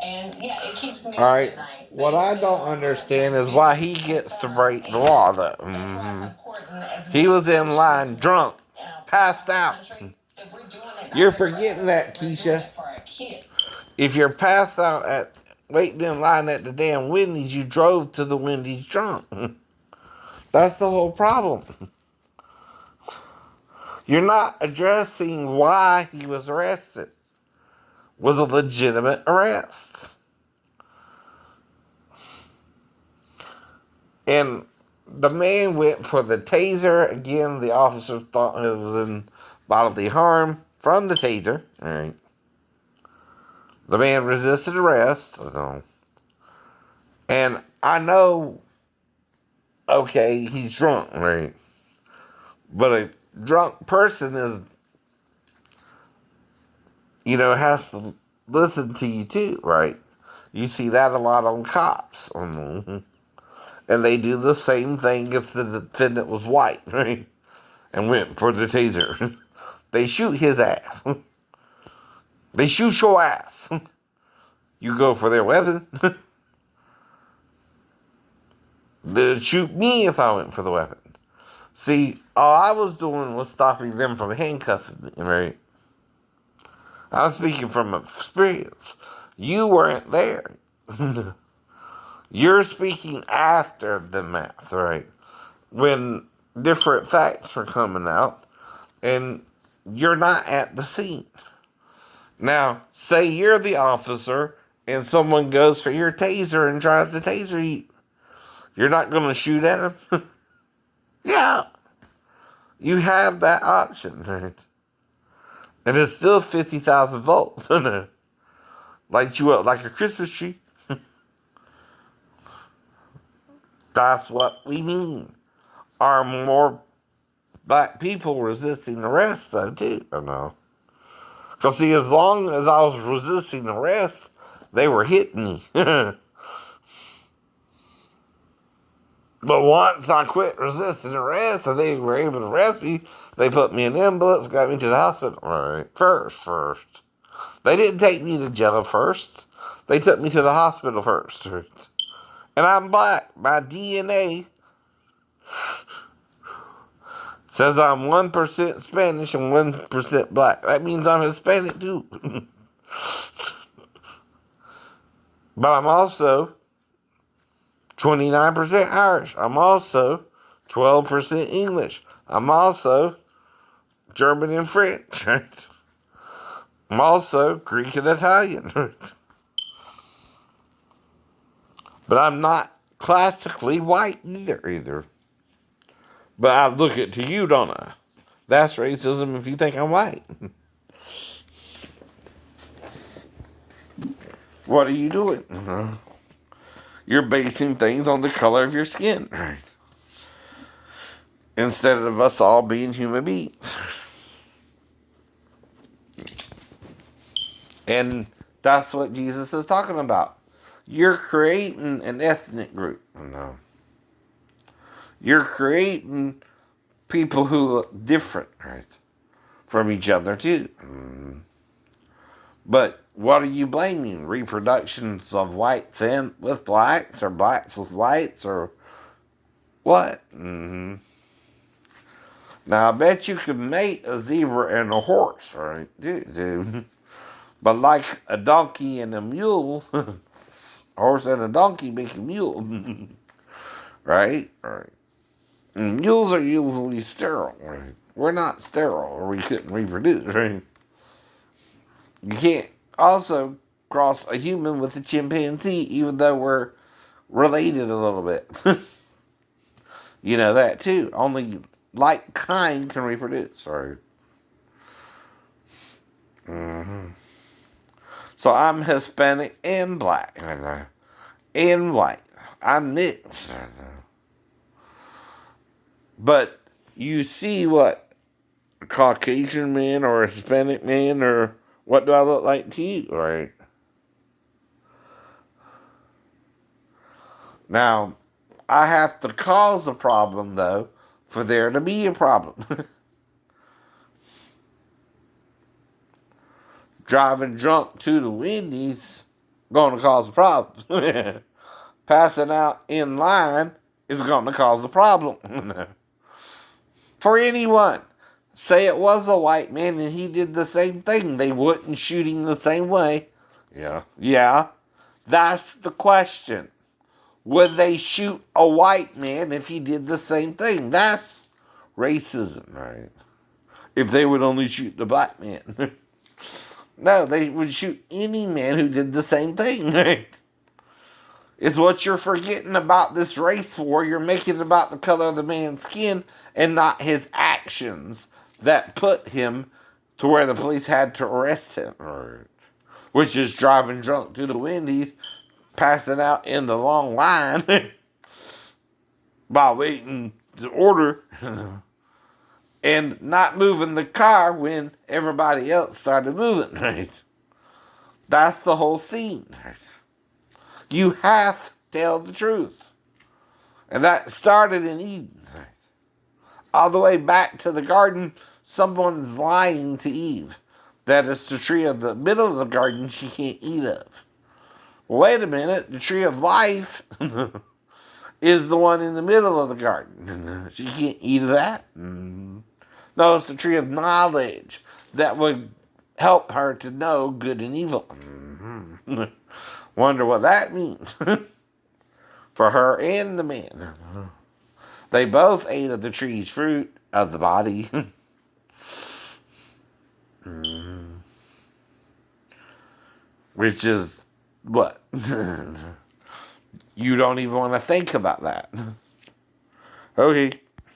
And yeah, it keeps me All up right. at night. What I don't understand is why he gets to break the law, though. He was in line drunk, passed out. You're forgetting that, Keisha. If you're passed out at waiting in line at the damn Wendy's, you drove to the Wendy's drunk. That's the whole problem. You're not addressing why he was arrested. Was a legitimate arrest. And the man went for the taser. Again, the officers thought it was in bodily harm from the taser. All right. The man resisted arrest. And I know, okay, he's drunk, right? But a drunk person is, has to listen to you too, right? You see that a lot on cops. And they do the same thing if the defendant was white, right? And went for the taser. They shoot his ass. They shoot your ass. You go for their weapon. They'd shoot me if I went for the weapon. See, all I was doing was stopping them from handcuffing me, right? I'm speaking from experience. You weren't there. You're speaking after the math, right? When different facts are coming out, and you're not at the scene. Now, say you're the officer, and someone goes for your taser and tries to taser you. You're not going to shoot at him? Yeah. You have that option, right? And it's still 50,000 volts. Light you up like a Christmas tree. That's what we mean. Are more black people resisting arrest, though, too? I know. Because, see, as long as I was resisting arrest, they were hitting me. But once I quit resisting arrest and they were able to arrest me, they put me in ambulance, got me to the hospital. Right. First. They didn't take me to jail first. They took me to the hospital first. Right. And I'm black. My DNA says I'm 1% Spanish and 1% black. That means I'm Hispanic too. But I'm also 29% Irish. I'm also 12% English. I'm also German and French. Right? I'm also Greek and Italian. Right? But I'm not classically white either. But I look it to you, don't I? That's racism if you think I'm white. What are you doing? You're basing things on the color of your skin. Right? Instead of us all being human beings. And that's what Jesus is talking about. You're creating an ethnic group. No. You're creating people who look different, right? From each other, too. But what are you blaming? Reproductions of whites and with blacks, or blacks with whites, or what? Now, I bet you could mate a zebra and a horse, right? Dude. But like a donkey and a mule, horse and a donkey make a mule. Right? Right. And mules are usually sterile, right? We're not sterile, or we couldn't reproduce, right? You can't also cross a human with a chimpanzee, even though we're related a little bit. You know that too. Only like kind can reproduce, right? So I'm Hispanic and black, and white. I'm mixed. But you see what a Caucasian man or a Hispanic man, or what do I look like to you, right? Now, I have to cause a problem, though, for there to be a problem. Driving drunk to the Wendy's going to cause a problem. Passing out in line is going to cause a problem. For anyone. Say it was a white man and he did the same thing. They wouldn't shoot him the same way. Yeah. Yeah. That's the question. Would they shoot a white man if he did the same thing? That's racism, right? If they would only shoot the black man. No, they would shoot any man who did the same thing, right? It's what you're forgetting about this race war. You're making it about the color of the man's skin and not his actions that put him to where the police had to arrest him. Right. Which is driving drunk to the Wendy's, passing out in the long line while waiting to order and not moving the car when everybody else started moving. Right? That's the whole scene. Right? You have to tell the truth. And that started in Eden. Right? All the way back to the garden, someone's lying to Eve that it's the tree of the middle of the garden she can't eat of. Well, wait a minute, the tree of life is the one in the middle of the garden. She can't eat of that. No, it's the tree of knowledge that would help her to know good and evil. Wonder what that means for her and the man. They both ate of the tree's fruit of the body. Which is what? You don't even want to think about that. Okay.